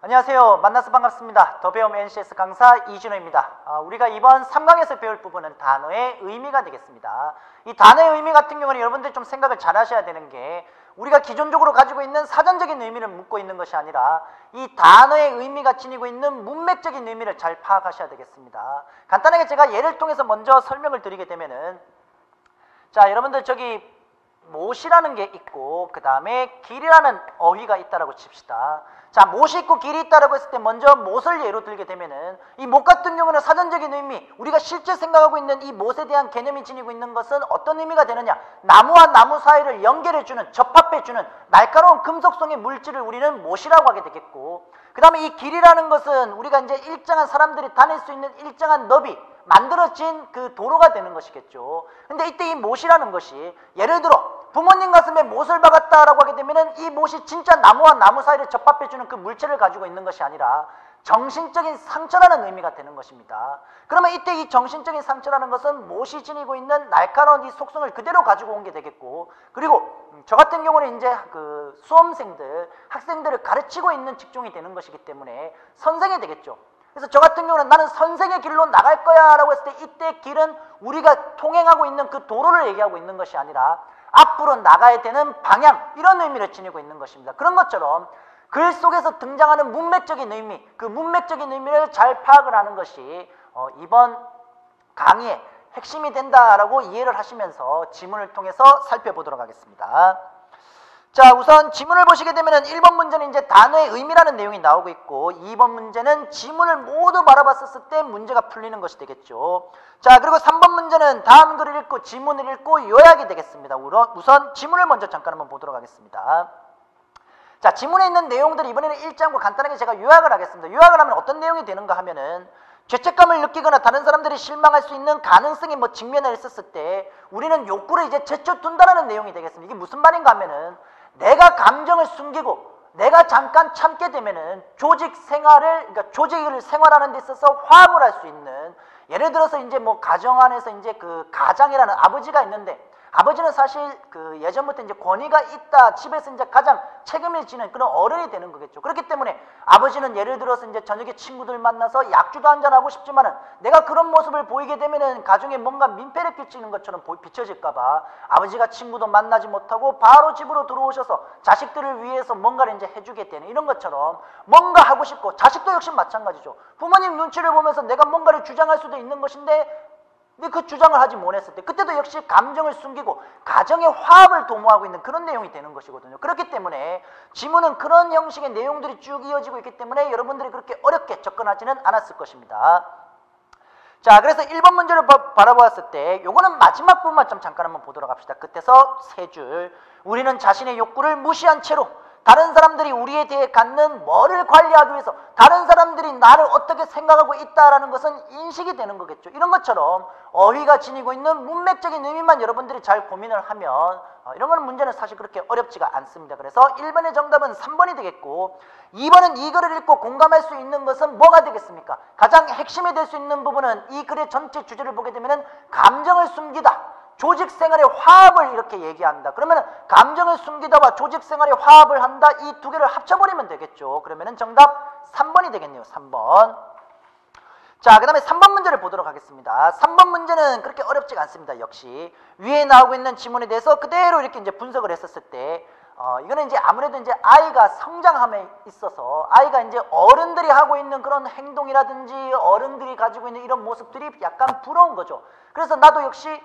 안녕하세요. 만나서 반갑습니다. 더 배움 NCS 강사 이진호입니다. 우리가 이번 3강에서 배울 부분은 단어의 의미가 되겠습니다. 이 단어의 의미 같은 경우는 여러분들이 좀 생각을 잘 하셔야 되는 게, 우리가 기존적으로 가지고 있는 사전적인 의미를 묻고 있는 것이 아니라 이 단어의 의미가 지니고 있는 문맥적인 의미를 잘 파악하셔야 되겠습니다. 간단하게 제가 예를 통해서 먼저 설명을 드리게 되면은, 자, 여러분들 저기 못이라는 게 있고 그 다음에 길이라는 어휘가 있다라고 칩시다. 자, 못이 있고 길이 있다라고 했을 때 먼저 못을 예로 들게 되면은, 이 못 같은 경우는 사전적인 의미, 우리가 실제 생각하고 있는 이 못에 대한 개념이 지니고 있는 것은 어떤 의미가 되느냐, 나무와 나무 사이를 연결해주는, 접합해주는 날카로운 금속성의 물질을 우리는 못이라고 하게 되겠고, 그 다음에 이 길이라는 것은 우리가 이제 일정한 사람들이 다닐 수 있는 일정한 너비, 만들어진 그 도로가 되는 것이겠죠. 근데 이때 이 못이라는 것이, 예를 들어 부모님 가슴에 못을 박았다라고 하게 되면은 이 못이 진짜 나무와 나무 사이를 접합해주는 그 물체를 가지고 있는 것이 아니라 정신적인 상처라는 의미가 되는 것입니다. 그러면 이때 이 정신적인 상처라는 것은 못이 지니고 있는 날카로운 이 속성을 그대로 가지고 온 게 되겠고, 그리고 저 같은 경우는 이제 그 수험생들, 학생들을 가르치고 있는 직종이 되는 것이기 때문에 선생이 되겠죠. 그래서 저 같은 경우는 나는 선생의 길로 나갈 거야 라고 했을 때, 이때 길은 우리가 통행하고 있는 그 도로를 얘기하고 있는 것이 아니라 앞으로 나가야 되는 방향, 이런 의미를 지니고 있는 것입니다. 그런 것처럼 글 속에서 등장하는 문맥적인 의미, 그 문맥적인 의미를 잘 파악을 하는 것이 이번 강의의 핵심이 된다라고 이해를 하시면서 지문을 통해서 살펴보도록 하겠습니다. 자, 우선 지문을 보시게 되면 1번 문제는 이제 단어의 의미라는 내용이 나오고 있고, 2번 문제는 지문을 모두 바라봤을 때 문제가 풀리는 것이 되겠죠. 자, 그리고 3번 문제는 다음 글을 읽고 지문을 읽고 요약이 되겠습니다. 우선 지문을 먼저 잠깐 한번 보도록 하겠습니다. 자, 지문에 있는 내용들이 이번에는 일장과 간단하게 제가 요약을 하겠습니다. 요약을 하면 어떤 내용이 되는가 하면은, 죄책감을 느끼거나 다른 사람들이 실망할 수 있는 가능성이 직면에 있었을 때 우리는 욕구를 이제 제쳐둔다라는 내용이 되겠습니다. 이게 무슨 말인가 하면은, 내가 감정을 숨기고 내가 잠깐 참게 되면은 조직 생활을, 그러니까 조직을 생활하는 데 있어서 화합을 할 수 있는, 예를 들어서 이제 가정 안에서 이제 그 가장이라는 아버지가 있는데, 아버지는 사실 그 예전부터 이제 권위가 있다, 집에서 이제 가장 책임을 지는 그런 어른이 되는 거겠죠. 그렇기 때문에 아버지는 예를 들어서 이제 저녁에 친구들 만나서 약주도 한잔 하고 싶지만은, 내가 그런 모습을 보이게 되면은 가정에 뭔가 민폐를 끼치는 것처럼 비춰질까봐 아버지가 친구도 만나지 못하고 바로 집으로 들어오셔서 자식들을 위해서 뭔가를 이제 해주게 되는, 이런 것처럼 뭔가 하고 싶고, 자식도 역시 마찬가지죠. 부모님 눈치를 보면서 내가 뭔가를 주장할 수도 있는 것인데, 근데 그 주장을 하지 못했을 때 그때도 역시 감정을 숨기고 가정의 화합을 도모하고 있는 그런 내용이 되는 것이거든요. 그렇기 때문에 지문은 그런 형식의 내용들이 쭉 이어지고 있기 때문에 여러분들이 그렇게 어렵게 접근하지는 않았을 것입니다. 자, 그래서 1번 문제를 바라보았을 때 요거는 마지막 부분만 좀 잠깐 한번 보도록 합시다. 끝에서 3줄, 우리는 자신의 욕구를 무시한 채로 다른 사람들이 우리에 대해 갖는 뭐를 관리하기 위해서 다른 사람들이 나를 어떻게 생각하고 있다라는 것은 인식이 되는 거겠죠. 이런 것처럼 어휘가 지니고 있는 문맥적인 의미만 여러분들이 잘 고민을 하면 이런 거는 문제는 사실 그렇게 어렵지가 않습니다. 그래서 1번의 정답은 3번이 되겠고, 2번은 이 글을 읽고 공감할 수 있는 것은 뭐가 되겠습니까? 가장 핵심이 될 수 있는 부분은 이 글의 전체 주제를 보게 되면 감정을 숨기다, 조직 생활의 화합을 이렇게 얘기한다. 그러면 감정을 숨기다와 조직 생활의 화합을 한다, 이 두 개를 합쳐버리면 되겠죠. 그러면 정답 3번이 되겠네요. 3번. 자, 그 다음에 3번 문제를 보도록 하겠습니다. 3번 문제는 그렇게 어렵지가 않습니다. 역시 위에 나오고 있는 지문에 대해서 그대로 이렇게 이제 분석을 했었을 때, 이거는 이제 아무래도 이제 아이가 성장함에 있어서 아이가 이제 어른들이 하고 있는 그런 행동이라든지 어른들이 가지고 있는 이런 모습들이 약간 부러운 거죠. 그래서 나도 역시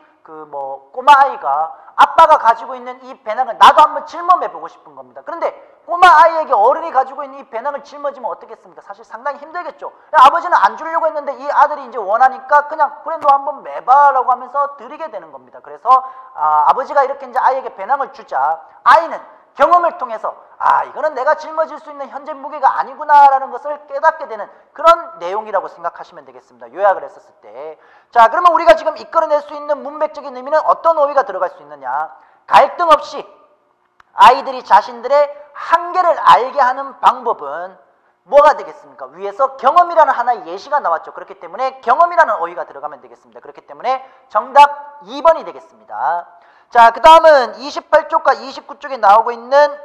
꼬마 아이가 아빠가 가지고 있는 이 배낭을 나도 한번 짊어매 보고 싶은 겁니다. 그런데 꼬마 아이에게 어른이 가지고 있는 이 배낭을 짊어지면 어떻겠습니까? 사실 상당히 힘들겠죠. 아버지는 안 주려고 했는데 이 아들이 이제 원하니까 그냥 그래 너 한번 매봐라고 하면서 드리게 되는 겁니다. 그래서 아버지가 이렇게 이제 아이에게 배낭을 주자 아이는 경험을 통해서 이거는 내가 짊어질 수 있는 현재 무게가 아니구나라는 것을 깨닫게 되는 그런 내용이라고 생각하시면 되겠습니다. 요약을 했었을 때. 자, 그러면 우리가 지금 이끌어낼 수 있는 문맥적인 의미는 어떤 어휘가 들어갈 수 있느냐? 갈등 없이 아이들이 자신들의 한계를 알게 하는 방법은 뭐가 되겠습니까? 위에서 경험이라는 하나의 예시가 나왔죠. 그렇기 때문에 경험이라는 어휘가 들어가면 되겠습니다. 그렇기 때문에 정답 2번이 되겠습니다. 자, 그 다음은 28쪽과 29쪽에 나오고 있는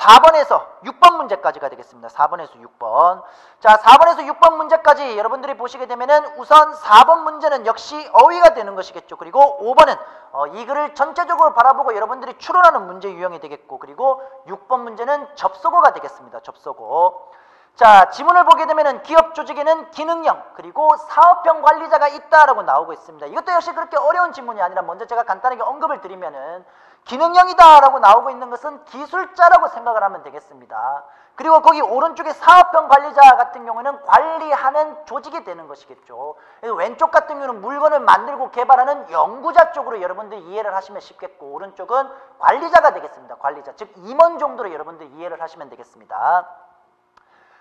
4번에서 6번 문제까지가 되겠습니다. 4번에서 6번. 자, 4번에서 6번 문제까지 여러분들이 보시게 되면은 우선 4번 문제는 역시 어휘가 되는 것이겠죠. 그리고 5번은 이 글을 전체적으로 바라보고 여러분들이 추론하는 문제 유형이 되겠고, 그리고 6번 문제는 접속어가 되겠습니다. 접속어. 자, 지문을 보게 되면은 기업 조직에는 기능형 그리고 사업형 관리자가 있다라고 나오고 있습니다. 이것도 역시 그렇게 어려운 지문이 아니라 먼저 제가 간단하게 언급을 드리면은 기능형이다라고 나오고 있는 것은 기술자라고 생각을 하면 되겠습니다. 그리고 거기 오른쪽에 사업형 관리자 같은 경우는 관리하는 조직이 되는 것이겠죠. 왼쪽 같은 경우는 물건을 만들고 개발하는 연구자 쪽으로 여러분들이 이해를 하시면 쉽겠고, 오른쪽은 관리자가 되겠습니다. 관리자, 즉 임원 정도로 여러분들이 이해를 하시면 되겠습니다.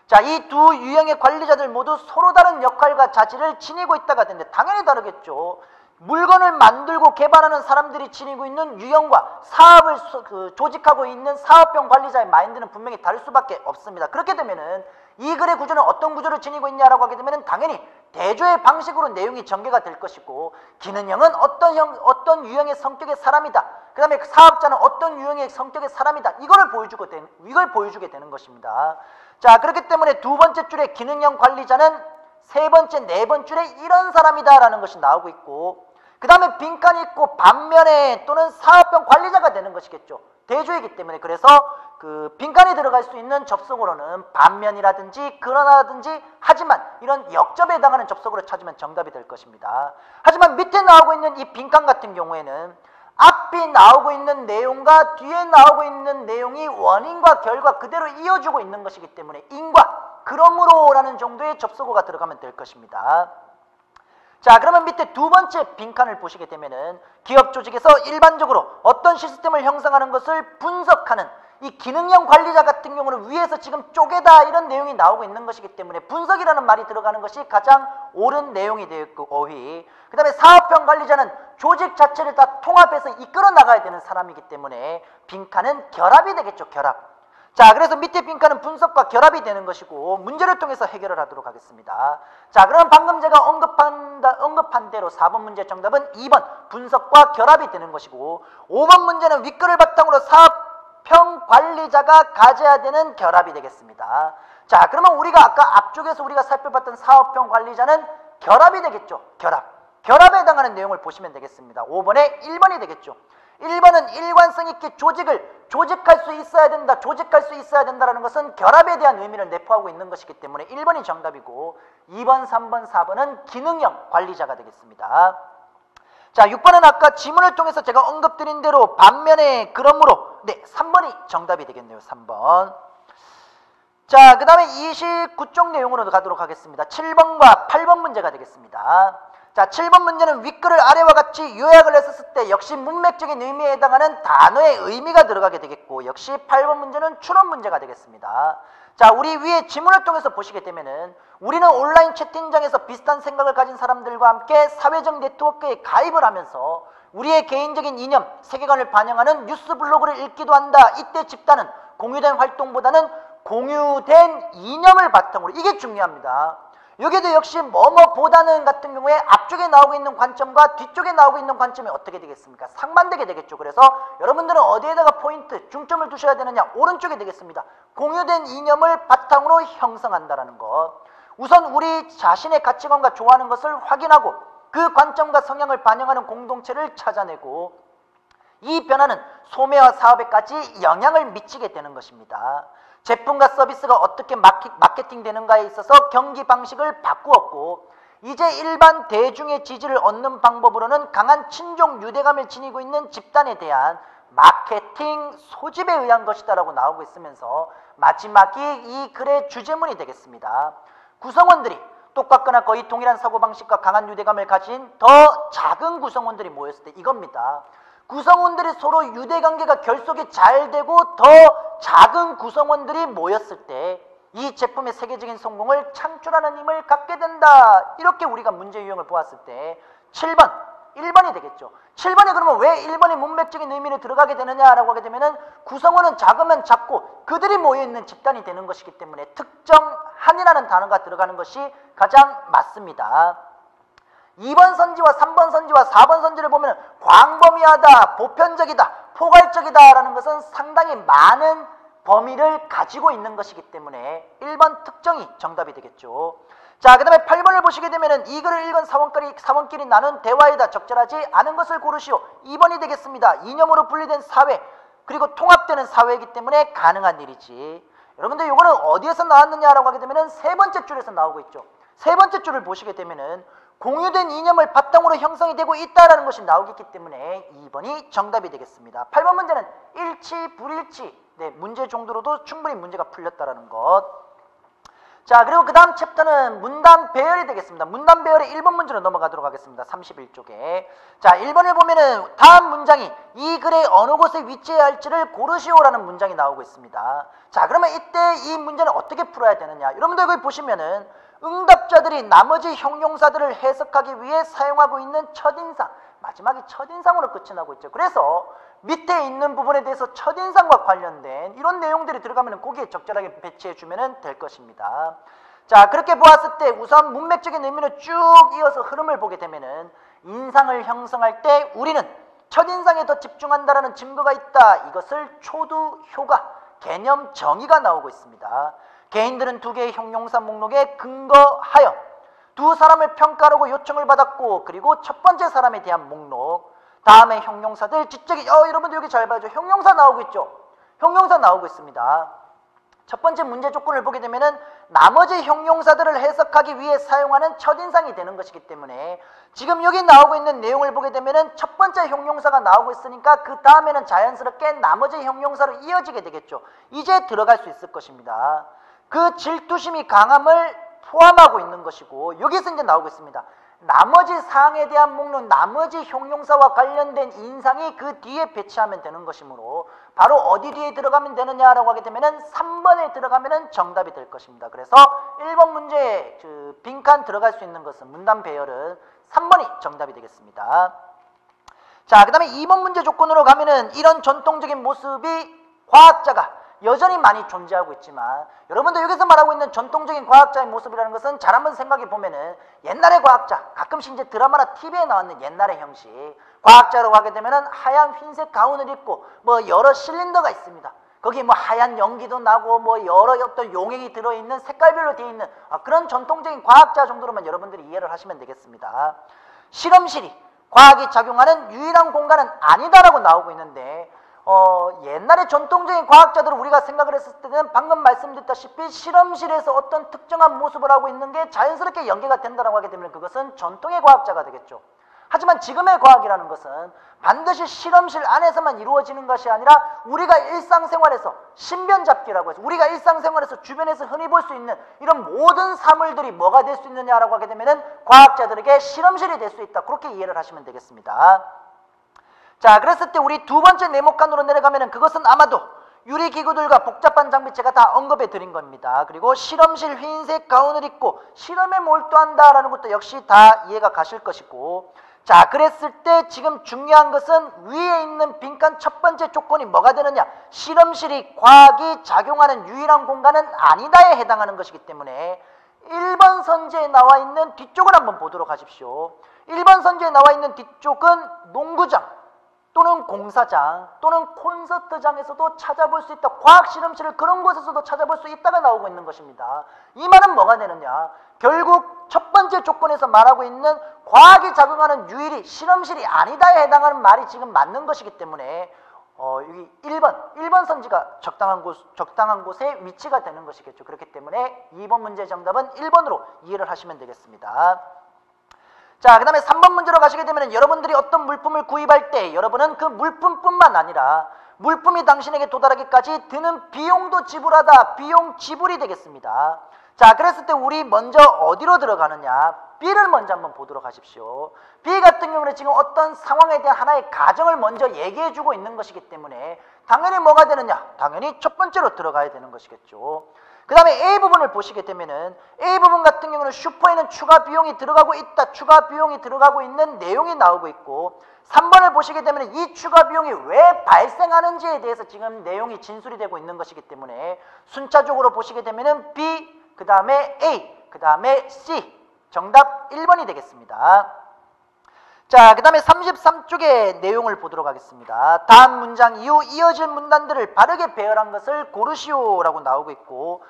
자, 이 두 유형의 관리자들 모두 서로 다른 역할과 자질을 지니고 있다가 되는데 당연히 다르겠죠. 물건을 만들고 개발하는 사람들이 지니고 있는 유형과 사업을 조직하고 있는 사업형 관리자의 마인드는 분명히 다를 수밖에 없습니다. 그렇게 되면은 이 글의 구조는 어떤 구조를 지니고 있냐라고 하게 되면은 당연히 대조의 방식으로 내용이 전개가 될 것이고, 기능형은 어떤 유형의 성격의 사람이다. 그 다음에 사업자는 어떤 유형의 성격의 사람이다. 이걸 보여주게 되는 것입니다. 자, 그렇기 때문에 두 번째 줄에 기능형 관리자는 세 번째, 네 번째 줄에 이런 사람이다라는 것이 나오고 있고, 그 다음에 빈칸이 있고 반면에 또는 사업형 관리자가 되는 것이겠죠. 대조이기 때문에. 그래서 그 빈칸이 들어갈 수 있는 접속어로는 반면이라든지 그러나라든지 하지만 이런 역접에 해당하는 접속어를 찾으면 정답이 될 것입니다. 하지만 밑에 나오고 있는 이 빈칸 같은 경우에는 앞이 나오고 있는 내용과 뒤에 나오고 있는 내용이 원인과 결과 그대로 이어주고 있는 것이기 때문에 인과 그러므로라는 정도의 접속어가 들어가면 될 것입니다. 자, 그러면 밑에 두 번째 빈칸을 보시게 되면은 기업 조직에서 일반적으로 어떤 시스템을 형성하는 것을 분석하는 이 기능형 관리자 같은 경우는 위에서 지금 쪼개다 이런 내용이 나오고 있는 것이기 때문에 분석이라는 말이 들어가는 것이 가장 옳은 내용이 되어 있고, 어휘. 그 다음에 사업형 관리자는 조직 자체를 다 통합해서 이끌어 나가야 되는 사람이기 때문에 빈칸은 결합이 되겠죠. 결합. 자, 그래서 밑에 빈칸은 분석과 결합이 되는 것이고 문제를 통해서 해결을 하도록 하겠습니다. 자, 그럼 방금 제가 언급한 대로 4번 문제 정답은 2번 분석과 결합이 되는 것이고, 5번 문제는 윗글을 바탕으로 사업형 관리자가 가져야 되는 결합이 되겠습니다. 자, 그러면 우리가 아까 앞쪽에서 우리가 살펴봤던 사업형 관리자는 결합이 되겠죠. 결합에 해당하는 내용을 보시면 되겠습니다. 5번에 1번이 되겠죠. 1번은 일관성 있게 조직할 수 있어야 된다라는 것은 결합에 대한 의미를 내포하고 있는 것이기 때문에 1번이 정답이고, 2번, 3번, 4번은 기능형 관리자가 되겠습니다. 자, 6번은 아까 지문을 통해서 제가 언급드린 대로 반면에 그러므로, 네, 3번이 정답이 되겠네요. 3번. 자, 그 다음에 29쪽 내용으로 가도록 하겠습니다. 7번과 8번 문제가 되겠습니다. 자, 7번 문제는 윗글을 아래와 같이 요약을 했었을 때 역시 문맥적인 의미에 해당하는 단어의 의미가 들어가게 되겠고, 역시 8번 문제는 추론 문제가 되겠습니다. 자, 우리 위에 지문을 통해서 보시게 되면은 우리는 온라인 채팅장에서 비슷한 생각을 가진 사람들과 함께 사회적 네트워크에 가입을 하면서 우리의 개인적인 이념, 세계관을 반영하는 뉴스 블로그를 읽기도 한다. 이때 집단은 공유된 활동보다는 공유된 이념을 바탕으로, 이게 중요합니다. 여기도 역시 뭐뭐보다는 같은 경우에 앞쪽에 나오고 있는 관점과 뒤쪽에 나오고 있는 관점이 어떻게 되겠습니까? 상반되게 되겠죠. 그래서 여러분들은 어디에다가 포인트, 중점을 두셔야 되느냐? 오른쪽에 되겠습니다. 공유된 이념을 바탕으로 형성한다라는 것. 우선 우리 자신의 가치관과 좋아하는 것을 확인하고 그 관점과 성향을 반영하는 공동체를 찾아내고, 이 변화는 소매와 사업에까지 영향을 미치게 되는 것입니다. 제품과 서비스가 어떻게 마케팅 되는가에 있어서 경기 방식을 바꾸었고, 이제 일반 대중의 지지를 얻는 방법으로는 강한 친족 유대감을 지니고 있는 집단에 대한 마케팅 소집에 의한 것이다 라고 나오고 있으면서 마지막이 이 글의 주제문이 되겠습니다. 구성원들이 똑같거나 거의 동일한 사고방식과 강한 유대감을 가진 더 작은 구성원들이 모였을 때, 이겁니다. 구성원들이 서로 유대관계가 결속이 잘 되고 더 작은 구성원들이 모였을 때 이 제품의 세계적인 성공을 창출하는 힘을 갖게 된다. 이렇게 우리가 문제 유형을 보았을 때 7번, 1번이 되겠죠. 7번에 그러면 왜 1번이 문맥적인 의미를 들어가게 되느냐라고 하게 되면은 구성원은 작으면 작고 그들이 모여있는 집단이 되는 것이기 때문에 특정한이라는 단어가 들어가는 것이 가장 맞습니다. 2번 선지와 3번 선지와 4번 선지를 보면 광범위하다, 보편적이다, 포괄적이다 라는 것은 상당히 많은 범위를 가지고 있는 것이기 때문에 1번 특정이 정답이 되겠죠. 자, 그 다음에 8번을 보시게 되면은 이 글을 읽은 사원끼리 나눈 대화에다 적절하지 않은 것을 고르시오. 2번이 되겠습니다. 이념으로 분리된 사회 그리고 통합되는 사회이기 때문에 가능한 일이지. 여러분들 이거는 어디에서 나왔느냐라고 하게 되면은 세 번째 줄에서 나오고 있죠. 세 번째 줄을 보시게 되면은 공유된 이념을 바탕으로 형성이 되고 있다라는 것이 나오기 때문에 2번이 정답이 되겠습니다. 8번 문제는 일치, 불일치. 네, 문제 정도로도 충분히 문제가 풀렸다라는 것. 자, 그리고 그 다음 챕터는 문단 배열이 되겠습니다. 문단 배열의 1번 문제로 넘어가도록 하겠습니다. 31쪽에. 자, 1번을 보면은 다음 문장이 이 글의 어느 곳에 위치해야 할지를 고르시오라는 문장이 나오고 있습니다. 자, 그러면 이때 이 문제는 어떻게 풀어야 되느냐. 여러분들 여기 보시면은 응답자들이 나머지 형용사들을 해석하기 위해 사용하고 있는 첫인상, 마지막이 첫인상으로 끝이 나고 있죠. 그래서 밑에 있는 부분에 대해서 첫인상과 관련된 이런 내용들이 들어가면 거기에 적절하게 배치해 주면 될 것입니다. 자, 그렇게 보았을 때 우선 문맥적인 의미를 쭉 이어서 흐름을 보게 되면은 인상을 형성할 때 우리는 첫인상에 더 집중한다라는 증거가 있다. 이것을 초두 효과, 개념 정의가 나오고 있습니다. 개인들은 두 개의 형용사 목록에 근거하여 두 사람을 평가하라고 요청을 받았고, 그리고 첫 번째 사람에 대한 목록, 다음에 형용사들 지적이, 여러분들 여기 잘 봐야죠. 형용사 나오고 있죠. 형용사 나오고 있습니다. 첫 번째 문제 조건을 보게 되면은 나머지 형용사들을 해석하기 위해 사용하는 첫인상이 되는 것이기 때문에 지금 여기 나오고 있는 내용을 보게 되면은 첫 번째 형용사가 나오고 있으니까 그 다음에는 자연스럽게 나머지 형용사로 이어지게 되겠죠. 이제 들어갈 수 있을 것입니다. 그 질투심이 강함을 포함하고 있는 것이고, 여기서 이제 나오고 있습니다. 나머지 사항에 대한 목록, 나머지 형용사와 관련된 인상이 그 뒤에 배치하면 되는 것이므로 바로 어디 뒤에 들어가면 되느냐라고 하게 되면은 3번에 들어가면은 정답이 될 것입니다. 그래서 1번 문제에 그 빈칸 들어갈 수 있는 것은 문단 배열은 3번이 정답이 되겠습니다. 자, 그 다음에 2번 문제 조건으로 가면은 이런 전통적인 모습이 과학자가 여전히 많이 존재하고 있지만, 여러분들 여기서 말하고 있는 전통적인 과학자의 모습이라는 것은 잘 한번 생각해 보면은 옛날의 과학자, 가끔씩 이제 드라마나 TV에 나왔는 옛날의 형식, 과학자라고 하게 되면은 하얀 흰색 가운을 입고 뭐 여러 실린더가 있습니다. 거기 뭐 하얀 연기도 나고 뭐 여러 어떤 용액이 들어있는 색깔별로 되어 있는 그런 전통적인 과학자 정도로만 여러분들이 이해를 하시면 되겠습니다. 실험실이 과학이 작용하는 유일한 공간은 아니다라고 나오고 있는데, 옛날에 전통적인 과학자들을 우리가 생각을 했을 때는 방금 말씀드렸다시피 실험실에서 어떤 특정한 모습을 하고 있는 게 자연스럽게 연계가 된다고 하게 되면 그것은 전통의 과학자가 되겠죠. 하지만 지금의 과학이라는 것은 반드시 실험실 안에서만 이루어지는 것이 아니라 우리가 일상생활에서 신변잡기라고 해서 우리가 일상생활에서 주변에서 흔히 볼 수 있는 이런 모든 사물들이 뭐가 될 수 있느냐라고 하게 되면은 과학자들에게 실험실이 될 수 있다. 그렇게 이해를 하시면 되겠습니다. 자, 그랬을 때 우리 두 번째 네모칸으로 내려가면은 그것은 아마도 유리기구들과 복잡한 장비 제가 다 언급해 드린 겁니다. 그리고 실험실 흰색 가운을 입고 실험에 몰두한다라는 것도 역시 다 이해가 가실 것이고, 자, 그랬을 때 지금 중요한 것은 위에 있는 빈칸 첫 번째 조건이 뭐가 되느냐, 실험실이 과학이 작용하는 유일한 공간은 아니다에 해당하는 것이기 때문에 1번 선지에 나와 있는 뒤쪽을 한번 보도록 하십시오. 1번 선지에 나와 있는 뒤쪽은 농구장 또는 공사장 또는 콘서트장에서도 찾아볼 수 있다. 과학실험실을 그런 곳에서도 찾아볼 수 있다가 나오고 있는 것입니다. 이 말은 뭐가 되느냐, 결국 첫 번째 조건에서 말하고 있는 과학이 작용하는 유일이 실험실이 아니다에 해당하는 말이 지금 맞는 것이기 때문에 여기 1번 선지가 적당한 곳에 위치가 되는 것이겠죠. 그렇기 때문에 2번 문제 정답은 1번으로 이해를 하시면 되겠습니다. 자, 그 다음에 3번 문제로 가시게 되면 여러분들이 어떤 물품을 구입할 때 여러분은 그 물품뿐만 아니라 물품이 당신에게 도달하기까지 드는 비용도 지불하다, 비용 지불이 되겠습니다. 자, 그랬을 때 우리 먼저 어디로 들어가느냐, B를 먼저 한번 보도록 하십시오. B 같은 경우는 지금 어떤 상황에 대한 하나의 가정을 먼저 얘기해 주고 있는 것이기 때문에 당연히 뭐가 되느냐, 당연히 첫 번째로 들어가야 되는 것이겠죠. 그 다음에 A 부분을 보시게 되면은 A 부분 같은 경우는 슈퍼에는 추가 비용이 들어가고 있다, 추가 비용이 들어가고 있는 내용이 나오고 있고, 3번을 보시게 되면 이 추가 비용이 왜 발생하는지에 대해서 지금 내용이 진술이 되고 있는 것이기 때문에 순차적으로 보시게 되면은 B, 그 다음에 A, 그 다음에 C, 정답 1번이 되겠습니다. 자, 그 다음에 33쪽의 내용을 보도록 하겠습니다. 다음 문장 이후 이어질 문단들을 바르게 배열한 것을 고르시오라고 나오고 있고,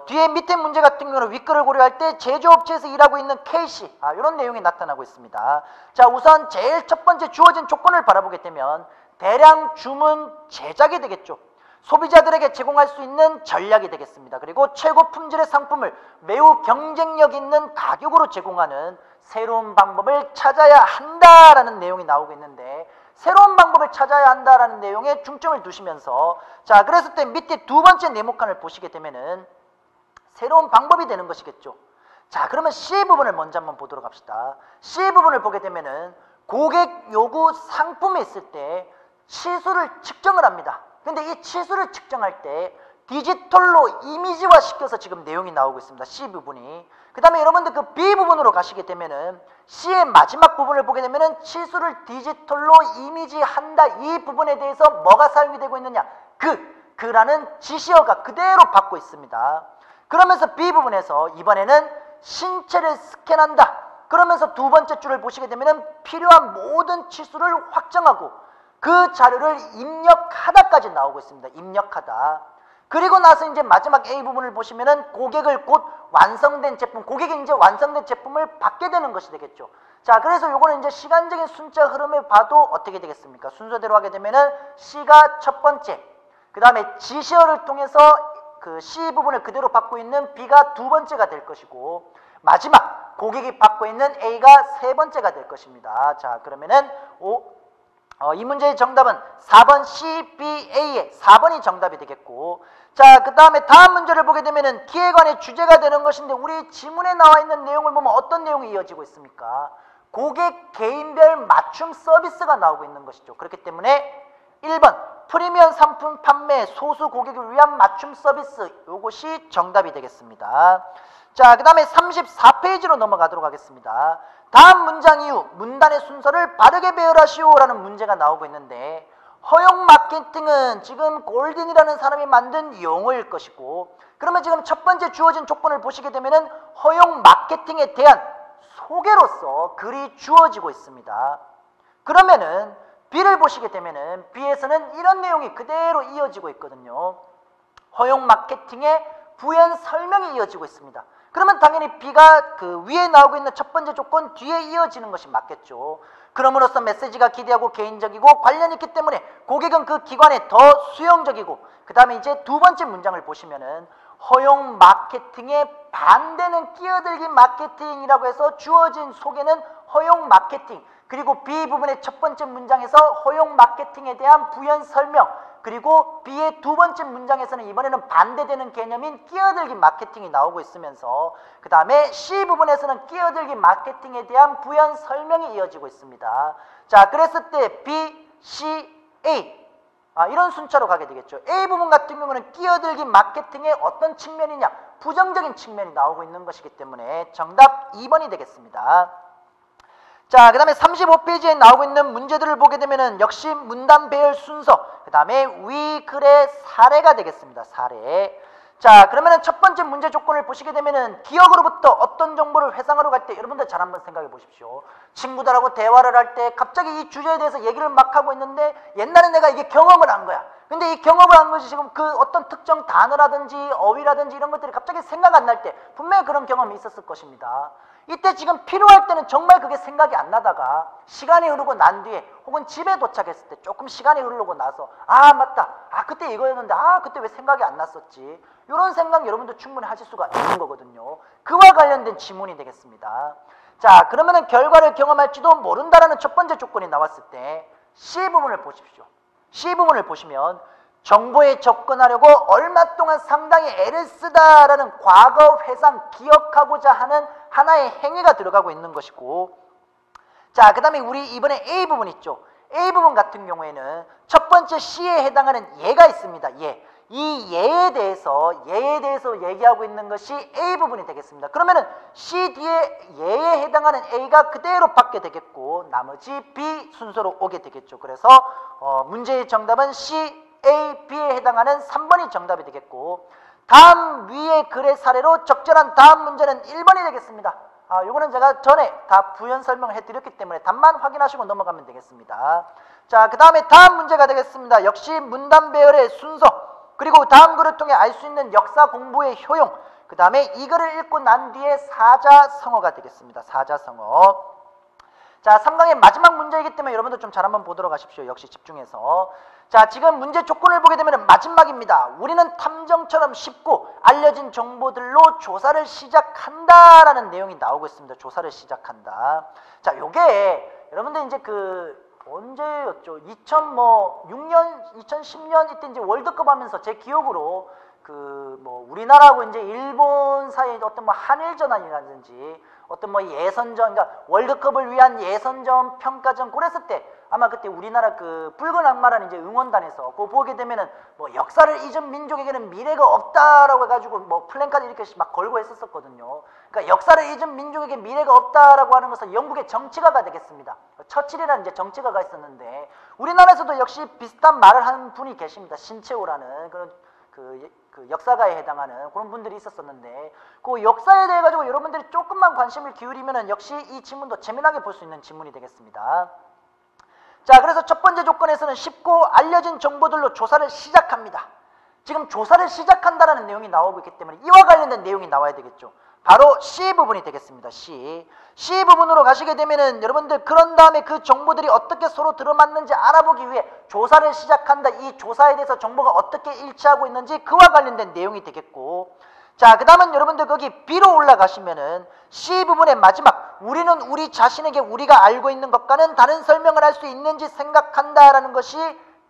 뒤에 밑에 문제 같은 경우는 윗글을 고려할 때 제조업체에서 일하고 있는 K씨, 이런 내용이 나타나고 있습니다. 자, 우선 제일 첫 번째 주어진 조건을 바라보게 되면 대량 주문 제작이 되겠죠. 소비자들에게 제공할 수 있는 전략이 되겠습니다. 그리고 최고 품질의 상품을 매우 경쟁력 있는 가격으로 제공하는 새로운 방법을 찾아야 한다라는 내용이 나오고 있는데, 새로운 방법을 찾아야 한다라는 내용에 중점을 두시면서, 자, 그랬을 때 밑에 두 번째 네모칸을 보시게 되면은 새로운 방법이 되는 것이겠죠. 자, 그러면 C 부분을 먼저 한번 보도록 합시다. C 부분을 보게 되면은 고객 요구 상품이 있을 때 치수를 측정을 합니다. 근데 이 치수를 측정할 때 디지털로 이미지화 시켜서 지금 내용이 나오고 있습니다. C 부분이. 그 다음에 여러분들 그 B 부분으로 가시게 되면은 C의 마지막 부분을 보게 되면은 치수를 디지털로 이미지한다. 이 부분에 대해서 뭐가 사용이 되고 있느냐? 그라는 지시어가 그대로 받고 있습니다. 그러면서 B 부분에서 이번에는 신체를 스캔한다. 그러면서 두 번째 줄을 보시게 되면은 필요한 모든 치수를 확정하고 그 자료를 입력하다까지 나오고 있습니다. 입력하다. 그리고 나서 이제 마지막 A 부분을 보시면은 고객을 곧 완성된 제품, 고객이 이제 완성된 제품을 받게 되는 것이 되겠죠. 자, 그래서 요거는 이제 시간적인 순차 흐름을 봐도 어떻게 되겠습니까? 순서대로 하게 되면은 C가 첫 번째, 그 다음에 지시어를 통해서 그 C 부분을 그대로 받고 있는 B가 두 번째가 될 것이고, 마지막 고객이 받고 있는 A가 세 번째가 될 것입니다. 자, 그러면은 이 문제의 정답은 4번 CBA의 4번이 정답이 되겠고, 자, 그 다음에 다음 문제를 보게 되면은 기획안의 주제가 되는 것인데, 우리 지문에 나와 있는 내용을 보면 어떤 내용이 이어지고 있습니까? 고객 개인별 맞춤 서비스가 나오고 있는 것이죠. 그렇기 때문에 1번 프리미엄 상품 판매 소수 고객을 위한 맞춤 서비스, 요것이 정답이 되겠습니다. 자, 그 다음에 34페이지로 넘어가도록 하겠습니다. 다음 문장 이후 문단의 순서를 바르게 배열하시오라는 문제가 나오고 있는데, 허용 마케팅은 지금 골든이라는 사람이 만든 용어일 것이고, 그러면 지금 첫 번째 주어진 조건을 보시게 되면은 허용 마케팅에 대한 소개로서 글이 주어지고 있습니다. 그러면은 B를 보시게 되면은 B에서는 이런 내용이 그대로 이어지고 있거든요. 허용 마케팅의 부연 설명이 이어지고 있습니다. 그러면 당연히 B가 그 위에 나오고 있는 첫 번째 조건 뒤에 이어지는 것이 맞겠죠. 그럼으로써 메시지가 기대하고 개인적이고 관련 있기 때문에 고객은 그 기관에 더 수용적이고, 그 다음에 이제 두 번째 문장을 보시면은 허용 마케팅의 반대는 끼어들기 마케팅이라고 해서 주어진 소개는 허용 마케팅, 그리고 B 부분의 첫 번째 문장에서 허용 마케팅에 대한 부연 설명, 그리고 B의 두 번째 문장에서는 이번에는 반대되는 개념인 끼어들기 마케팅이 나오고 있으면서, 그 다음에 C 부분에서는 끼어들기 마케팅에 대한 부연 설명이 이어지고 있습니다. 자, 그랬을 때 B, C, A, 이런 순차로 가게 되겠죠. A 부분 같은 경우는 끼어들기 마케팅의 어떤 측면이냐? 부정적인 측면이 나오고 있는 것이기 때문에 정답 2번이 되겠습니다. 자, 그 다음에 35페이지에 나오고 있는 문제들을 보게 되면은 역시 문단 배열 순서, 그 다음에 위 글의 사례가 되겠습니다. 사례. 자, 그러면은 첫 번째 문제 조건을 보시게 되면은 기억으로부터 어떤 정보를 회상하러 갈 때, 여러분들 잘 한번 생각해 보십시오. 친구들하고 대화를 할 때 갑자기 이 주제에 대해서 얘기를 막 하고 있는데, 옛날에 내가 이게 경험을 한 거야. 근데 이 경험을 한 것이 지금 그 어떤 특정 단어라든지 어휘라든지 이런 것들이 갑자기 생각 안 날 때 분명히 그런 경험이 있었을 것입니다. 이때 지금 필요할 때는 정말 그게 생각이 안 나다가 시간이 흐르고 난 뒤에, 혹은 집에 도착했을 때 조금 시간이 흐르고 나서 맞다, 그때 이거였는데 그때 왜 생각이 안 났었지, 이런 생각 여러분도 충분히 하실 수가 있는 거거든요. 그와 관련된 지문이 되겠습니다. 자, 그러면은 결과를 경험할지도 모른다라는 첫 번째 조건이 나왔을 때 C 부분을 보십시오. C 부분을 보시면 정보에 접근하려고 얼마 동안 상당히 애를 쓰다라는 과거 회상, 기억하고자 하는 하나의 행위가 들어가고 있는 것이고, 자, 그 다음에 우리 이번에 A 부분 있죠. A 부분 같은 경우에는 첫 번째 C에 해당하는 예가 있습니다. 예. 이 예에 대해서 얘기하고 있는 것이 A 부분이 되겠습니다. 그러면은 C 뒤에 예에 해당하는 A가 그대로 받게 되겠고, 나머지 B 순서로 오게 되겠죠. 그래서 문제의 정답은 C, A, B에 해당하는 3번이 정답이 되겠고, 다음 위의 글의 사례로 적절한 다음 문제는 1번이 되겠습니다. 요거는 제가 전에 다 부연 설명을 해드렸기 때문에 답만 확인하시고 넘어가면 되겠습니다. 자, 그 다음에 다음 문제가 되겠습니다. 역시 문단 배열의 순서, 그리고 다음 글을 통해 알 수 있는 역사 공부의 효용, 그 다음에 이 글을 읽고 난 뒤에 사자성어가 되겠습니다. 사자성어. 자, 3강의 마지막 문제이기 때문에 여러분들 좀 잘 한번 보도록 하십시오. 역시 집중해서. 자, 지금 문제 조건을 보게 되면 마지막입니다. 우리는 탐정처럼 쉽고 알려진 정보들로 조사를 시작한다라는 내용이 나오고 있습니다. 조사를 시작한다. 자, 요게 여러분들 이제 언제였죠? 2006년, 2010년 이때 이제 월드컵 하면서 제 기억으로 우리나라하고 이제 일본 사이에 어떤 한일전환이라든지 어떤 예선전, 그러니까 월드컵을 위한 예선전, 평가전 그랬을 때 아마 그때 우리나라 붉은 악마라는 이제 응원단에서 그거 보게 되면은 역사를 잊은 민족에게는 미래가 없다라고 해가지고 플랜카드 이렇게 막 걸고 했었거든요. 그러니까 역사를 잊은 민족에게 미래가 없다라고 하는 것은 영국의 정치가가 되겠습니다. 처칠이라는 이제 정치가가 있었는데 우리나라에서도 역시 비슷한 말을 하는 분이 계십니다. 신채호라는 그런 그 역사가에 해당하는 그런 분들이 있었었는데 그 역사에 대해 가지고 여러분들이 조금만 관심을 기울이면은 역시 이 지문도 재미나게 볼 수 있는 지문이 되겠습니다. 자, 그래서 첫 번째 조건에서는 쉽고 알려진 정보들로 조사를 시작합니다. 지금 조사를 시작한다라는 내용이 나오고 있기 때문에 이와 관련된 내용이 나와야 되겠죠. 바로 C 부분이 되겠습니다. C 부분으로 가시게 되면은 여러분들 그런 다음에 그 정보들이 어떻게 서로 들어맞는지 알아보기 위해 조사를 시작한다. 이 조사에 대해서 정보가 어떻게 일치하고 있는지 그와 관련된 내용이 되겠고, 자, 그 다음은 여러분들 거기 B로 올라가시면은 C 부분의 마지막, 우리는 우리 자신에게 우리가 알고 있는 것과는 다른 설명을 할 수 있는지 생각한다라는 것이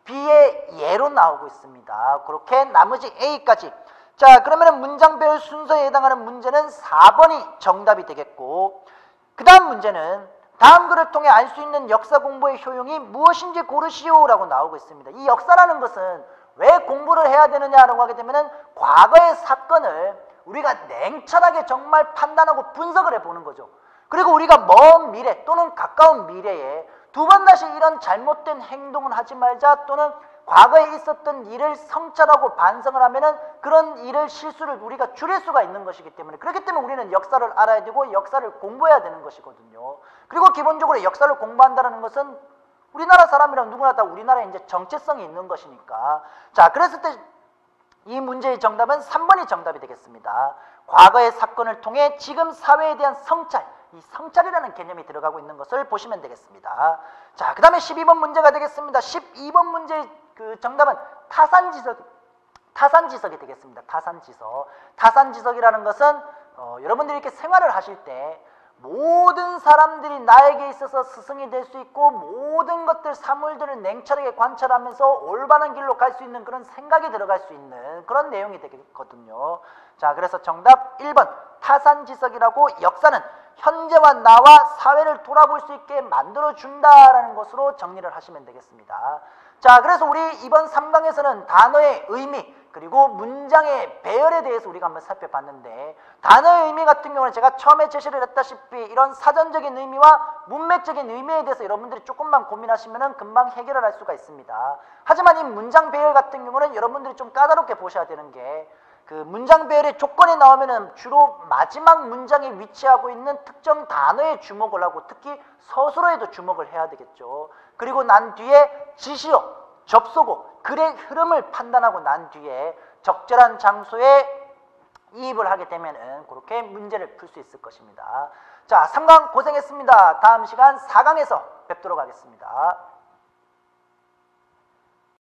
B의 예로 나오고 있습니다. 그렇게 나머지 A까지. 자, 그러면은 문장 배열 순서에 해당하는 문제는 4번이 정답이 되겠고, 그 다음 문제는 다음 글을 통해 알 수 있는 역사 공부의 효용이 무엇인지 고르시오라고 나오고 있습니다. 이 역사라는 것은 왜 공부를 해야 되느냐라고 하게 되면은 과거의 사건을 우리가 냉철하게 정말 판단하고 분석을 해보는 거죠. 그리고 우리가 먼 미래 또는 가까운 미래에 두 번 다시 이런 잘못된 행동을 하지 말자, 또는 과거에 있었던 일을 성찰하고 반성을 하면은 그런 일을, 실수를 우리가 줄일 수가 있는 것이기 때문에, 그렇기 때문에 우리는 역사를 알아야 되고 역사를 공부해야 되는 것이거든요. 그리고 기본적으로 역사를 공부한다는 것은 우리나라 사람이랑 누구나 다 우리나라에 이제 정체성이 있는 것이니까. 자, 그랬을 때 이 문제의 정답은 3번이 정답이 되겠습니다. 과거의 사건을 통해 지금 사회에 대한 성찰, 이 성찰이라는 개념이 들어가고 있는 것을 보시면 되겠습니다. 자, 그 다음에 12번 문제가 되겠습니다. 12번 문제의 정답은 타산지석이 되겠습니다. 타산지석이라는 것은 여러분들이 이렇게 생활을 하실 때 모든 사람들이 나에게 있어서 스승이 될 수 있고 모든 것들, 사물들을 냉철하게 관찰하면서 올바른 길로 갈 수 있는 그런 생각이 들어갈 수 있는 그런 내용이 되거든요. 자, 그래서 정답 1번 타산지석이라고, 역사는 현재와 나와 사회를 돌아볼 수 있게 만들어준다라는 것으로 정리를 하시면 되겠습니다. 자, 그래서 우리 이번 3강에서는 단어의 의미 그리고 문장의 배열에 대해서 우리가 한번 살펴봤는데, 단어의 의미 같은 경우는 제가 처음에 제시를 했다시피 이런 사전적인 의미와 문맥적인 의미에 대해서 여러분들이 조금만 고민하시면 금방 해결을 할 수가 있습니다. 하지만 이 문장 배열 같은 경우는 여러분들이 좀 까다롭게 보셔야 되는 게, 문장 배열의 조건이 나오면은 주로 마지막 문장에 위치하고 있는 특정 단어에 주목을 하고, 특히 서술어에도 주목을 해야 되겠죠. 그리고 난 뒤에 지시어, 접속어, 글의 흐름을 판단하고 난 뒤에 적절한 장소에 이입을 하게 되면은 그렇게 문제를 풀 수 있을 것입니다. 자, 3강 고생했습니다. 다음 시간 4강에서 뵙도록 하겠습니다.